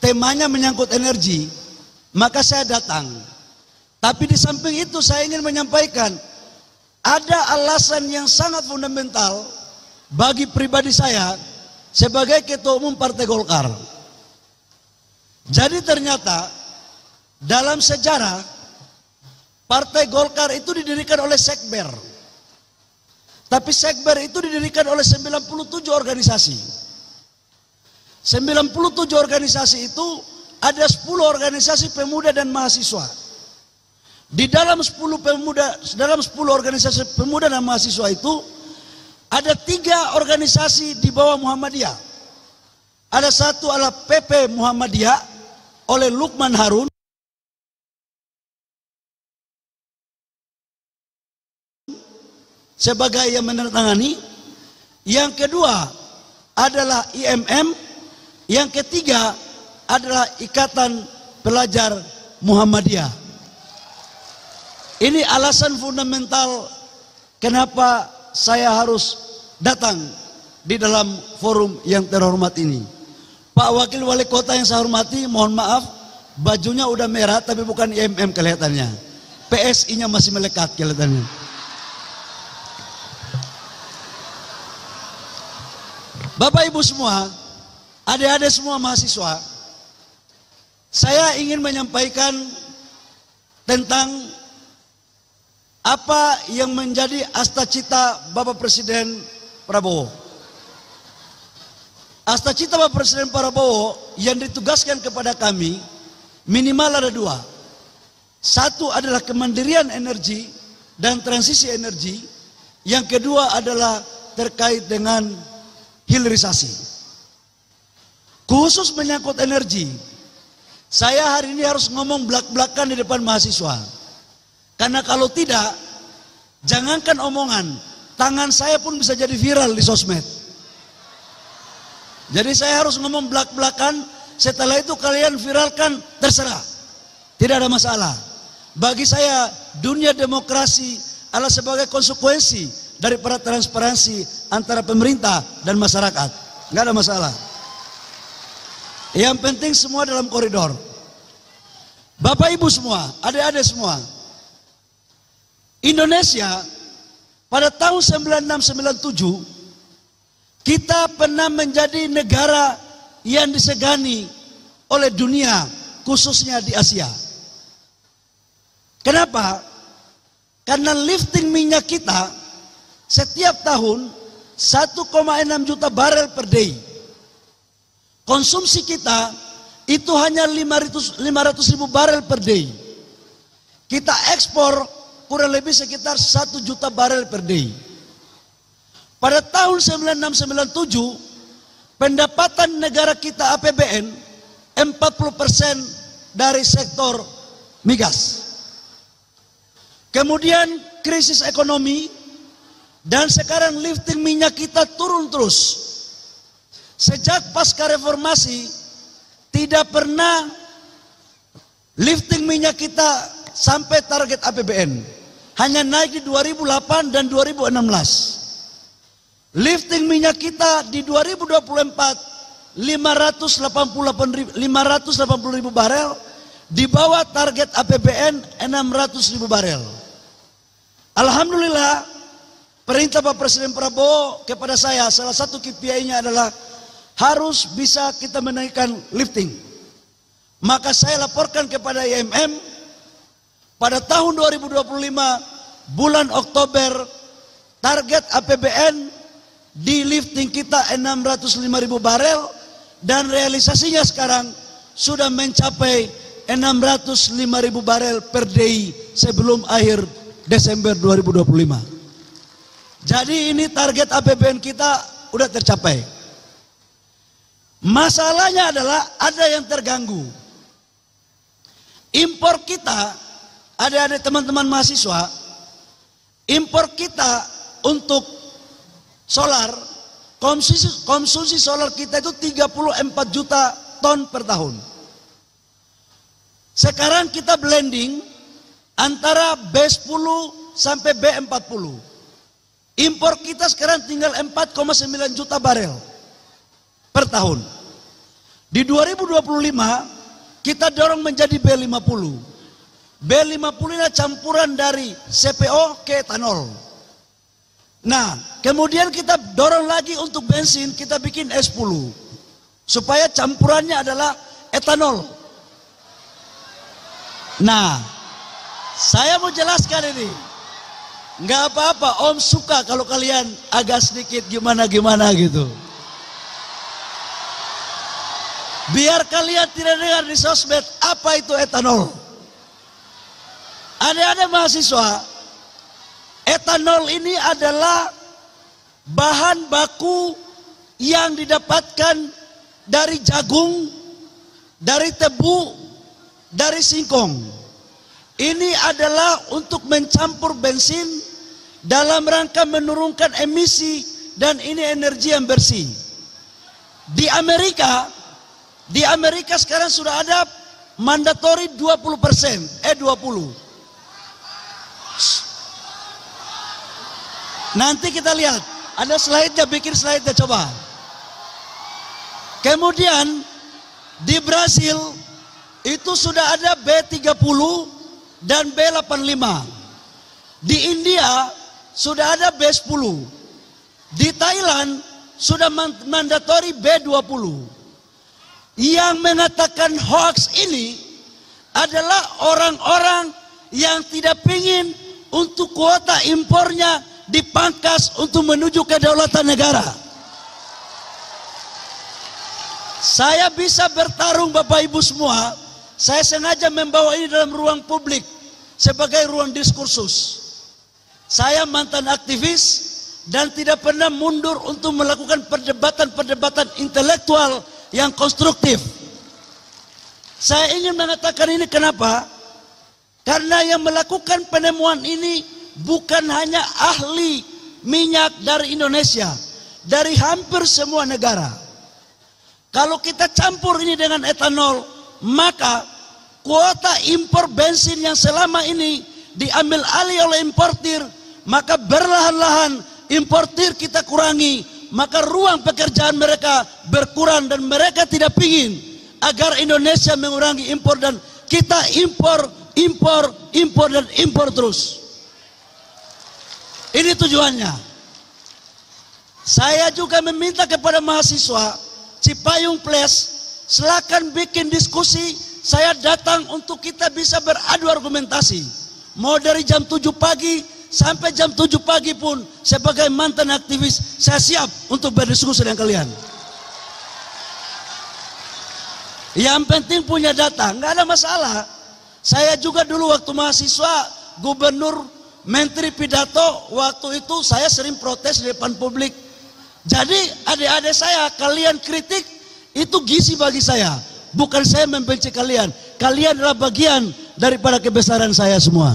temanya menyangkut energi, maka saya datang. Tapi di samping itu saya ingin menyampaikan, ada alasan yang sangat fundamental bagi pribadi saya sebagai Ketua Umum Partai Golkar. Jadi ternyata dalam sejarah Partai Golkar itu didirikan oleh Sekber. Tapi Sekber itu didirikan oleh 97 organisasi. 97 organisasi itu ada 10 organisasi pemuda dan mahasiswa. Di dalam 10 organisasi pemuda dan mahasiswa itu ada 3 organisasi di bawah Muhammadiyah. Ada satu adalah PP Muhammadiyah oleh Lukman Harun. Sebagai yang menandatangani. Yang kedua adalah IMM. Yang ketiga adalah Ikatan Pelajar Muhammadiyah. Ini alasan fundamental kenapa saya harus datang di dalam forum yang terhormat ini. Pak Wakil Wali Kota yang saya hormati, mohon maaf, bajunya udah merah tapi bukan IMM kelihatannya. PSI-nya masih melekat kelihatannya. Bapak Ibu semua, adik-adik semua mahasiswa, saya ingin menyampaikan tentang apa yang menjadi asta-cita Bapak Presiden Prabowo. Asta-cita Bapak Presiden Prabowo yang ditugaskan kepada kami minimal ada 2. Satu adalah kemandirian energi dan transisi energi. Yang kedua adalah terkait dengan hilirisasi. Khusus menyangkut energi, saya hari ini harus ngomong belak-belakan di depan mahasiswa. Karena kalau tidak, jangankan omongan, tangan saya pun bisa jadi viral di sosmed. Jadi saya harus ngomong belak-belakan, setelah itu kalian viralkan, terserah. Tidak ada masalah. Bagi saya, dunia demokrasi adalah sebagai konsekuensi daripada transparansi antara pemerintah dan masyarakat. Nggak ada masalah. Yang penting semua dalam koridor. Bapak Ibu semua, adik-adik semua, Indonesia pada tahun 96-97 kita pernah menjadi negara yang disegani oleh dunia, khususnya di Asia. Kenapa? Karena lifting minyak kita setiap tahun 1,6 juta barel per day. Konsumsi kita itu hanya 500 ribu barel per day. Kita ekspor kurang lebih sekitar 1 juta barel per day. Pada tahun 96-97 pendapatan negara kita APBN 40% dari sektor migas. Kemudian krisis ekonomi dan sekarang lifting minyak kita turun terus. Sejak pasca reformasi tidak pernah lifting minyak kita sampai target APBN. Hanya naik di 2008 dan 2016. Lifting minyak kita di 2024 580 ribu barel, di bawah target APBN 600 ribu barel. Alhamdulillah, perintah Pak Presiden Prabowo kepada saya, salah satu KPI-nya adalah harus bisa kita menaikkan lifting. Maka saya laporkan kepada IMM pada tahun 2025 bulan Oktober target APBN di lifting kita 605 ribu barel dan realisasinya sekarang sudah mencapai 605 ribu barel per day sebelum akhir Desember 2025. Jadi ini target APBN kita udah tercapai. Masalahnya adalah ada yang terganggu. Impor kita, adik-adik teman-teman mahasiswa, impor kita untuk solar, konsumsi solar kita itu 34 juta ton per tahun. Sekarang kita blending antara B10 sampai B40. Impor kita sekarang tinggal 4,9 juta barel per tahun. Di 2025 kita dorong menjadi B50. B50 ini campuran dari CPO ke etanol. Nah, kemudian kita dorong lagi untuk bensin, kita bikin S10. Supaya campurannya adalah etanol. Nah, saya mau jelaskan ini. Nggak apa-apa, Om suka kalau kalian agak sedikit gimana-gimana gitu. Biar kalian tidak dengar di sosmed apa itu etanol. Adik-adik mahasiswa, etanol ini adalah bahan baku yang didapatkan dari jagung, dari tebu, dari singkong. Ini adalah untuk mencampur bensin dalam rangka menurunkan emisi, dan ini energi yang bersih. Di Amerika sekarang sudah ada mandatory 20%, 20. Nanti kita lihat, ada slide-nya, bikin slide-nya coba. Kemudian di Brasil itu sudah ada B30 dan B85. Di India sudah ada B10. Di Thailand sudah mandatory B20. Yang mengatakan hoax ini adalah orang-orang yang tidak ingin untuk kuota impornya dipangkas untuk menuju kedaulatan negara. Saya bisa bertarung Bapak Ibu semua. Saya sengaja membawa ini dalam ruang publik sebagai ruang diskursus. Saya mantan aktivis dan tidak pernah mundur untuk melakukan perdebatan-perdebatan intelektual yang konstruktif. Saya ingin mengatakan ini kenapa? Karena yang melakukan penemuan ini bukan hanya ahli minyak dari Indonesia, dari hampir semua negara. Kalau kita campur ini dengan etanol, maka kuota impor bensin yang selama ini diambil alih oleh importir, maka berlahan-lahan importir kita kurangi, maka ruang pekerjaan mereka berkurang, dan mereka tidak ingin agar Indonesia mengurangi impor, dan kita impor dan impor terus. Ini tujuannya. Saya juga meminta kepada mahasiswa Cipayung Place, silakan bikin diskusi. Saya datang untuk kita bisa beradu argumentasi. Mau dari jam 7 pagi sampai jam 7 pagi pun, sebagai mantan aktivis saya siap untuk berdiskusi dengan kalian. Yang penting punya data, nggak ada masalah. Saya juga dulu waktu mahasiswa, gubernur, menteri pidato, waktu itu saya sering protes di depan publik. Jadi adik-adik saya, kalian kritik itu gizi bagi saya. Bukan saya membenci kalian. Kalian adalah bagian daripada kebesaran saya semua.